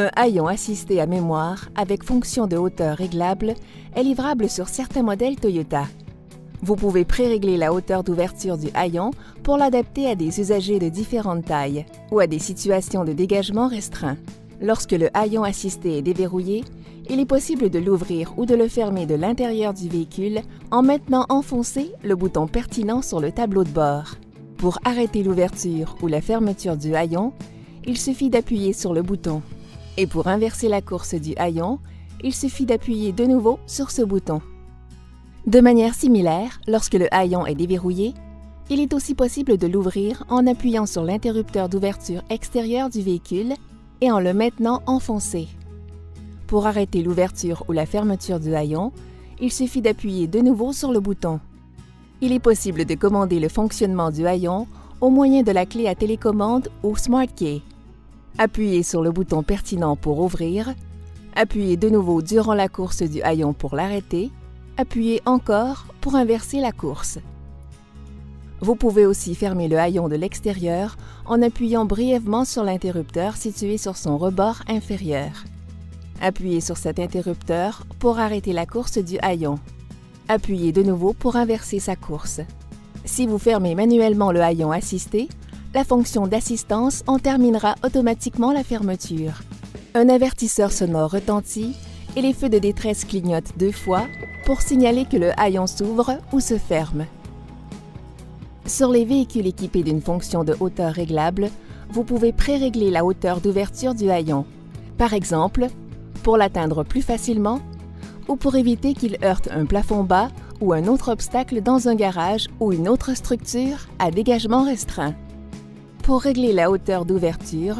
Un haillon assisté à mémoire avec fonction de hauteur réglable est livrable sur certains modèles Toyota. Vous pouvez pré-régler la hauteur d'ouverture du haillon pour l'adapter à des usagers de différentes tailles ou à des situations de dégagement restreints. Lorsque le haillon assisté est déverrouillé, il est possible de l'ouvrir ou de le fermer de l'intérieur du véhicule en maintenant enfoncé le bouton pertinent sur le tableau de bord. Pour arrêter l'ouverture ou la fermeture du haillon, il suffit d'appuyer sur le bouton. Et pour inverser la course du haillon, il suffit d'appuyer de nouveau sur ce bouton. De manière similaire, lorsque le haillon est déverrouillé, il est aussi possible de l'ouvrir en appuyant sur l'interrupteur d'ouverture extérieur du véhicule et en le maintenant enfoncé. Pour arrêter l'ouverture ou la fermeture du haillon, il suffit d'appuyer de nouveau sur le bouton. Il est possible de commander le fonctionnement du haillon au moyen de la clé à télécommande ou Smart Key. Appuyez sur le bouton pertinent pour ouvrir, appuyez de nouveau durant la course du haillon pour l'arrêter, appuyez encore pour inverser la course. Vous pouvez aussi fermer le haillon de l'extérieur en appuyant brièvement sur l'interrupteur situé sur son rebord inférieur. Appuyez sur cet interrupteur pour arrêter la course du haillon. Appuyez de nouveau pour inverser sa course. Si vous fermez manuellement le haillon assisté, la fonction d'assistance en terminera automatiquement la fermeture. Un avertisseur sonore retentit et les feux de détresse clignotent 2 fois pour signaler que le haillon s'ouvre ou se ferme. Sur les véhicules équipés d'une fonction de hauteur réglable, vous pouvez pré-régler la hauteur d'ouverture du haillon. Par exemple, pour l'atteindre plus facilement ou pour éviter qu'il heurte un plafond bas ou un autre obstacle dans un garage ou une autre structure à dégagement restreint. Pour régler la hauteur d'ouverture,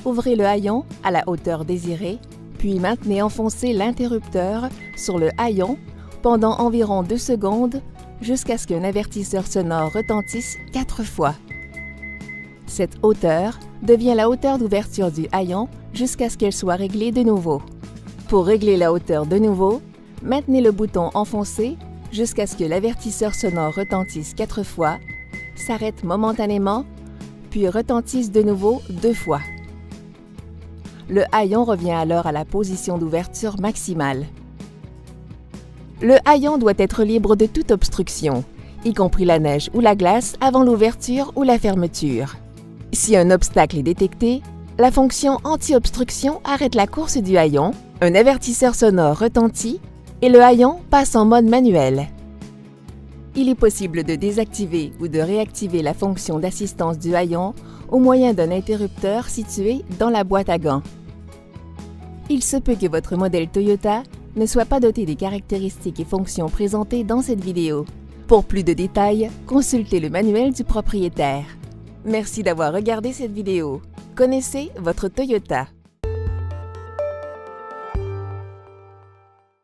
ouvrez le haillon à la hauteur désirée, puis maintenez enfoncé l'interrupteur sur le haillon pendant environ 2 secondes jusqu'à ce qu'un avertisseur sonore retentisse 4 fois. Cette hauteur devient la hauteur d'ouverture du haillon jusqu'à ce qu'elle soit réglée de nouveau. Pour régler la hauteur de nouveau, maintenez le bouton enfoncé jusqu'à ce que l'avertisseur sonore retentisse 4 fois, s'arrête momentanément, puis retentisse de nouveau 2 fois. Le haillon revient alors à la position d'ouverture maximale. Le haillon doit être libre de toute obstruction, y compris la neige ou la glace avant l'ouverture ou la fermeture. Si un obstacle est détecté, la fonction anti-obstruction arrête la course du haillon, un avertisseur sonore retentit et le haillon passe en mode manuel. Il est possible de désactiver ou de réactiver la fonction d'assistance du haillon au moyen d'un interrupteur situé dans la boîte à gants. Il se peut que votre modèle Toyota ne soit pas doté des caractéristiques et fonctions présentées dans cette vidéo. Pour plus de détails, consultez le manuel du propriétaire. Merci d'avoir regardé cette vidéo. Connaissez votre Toyota.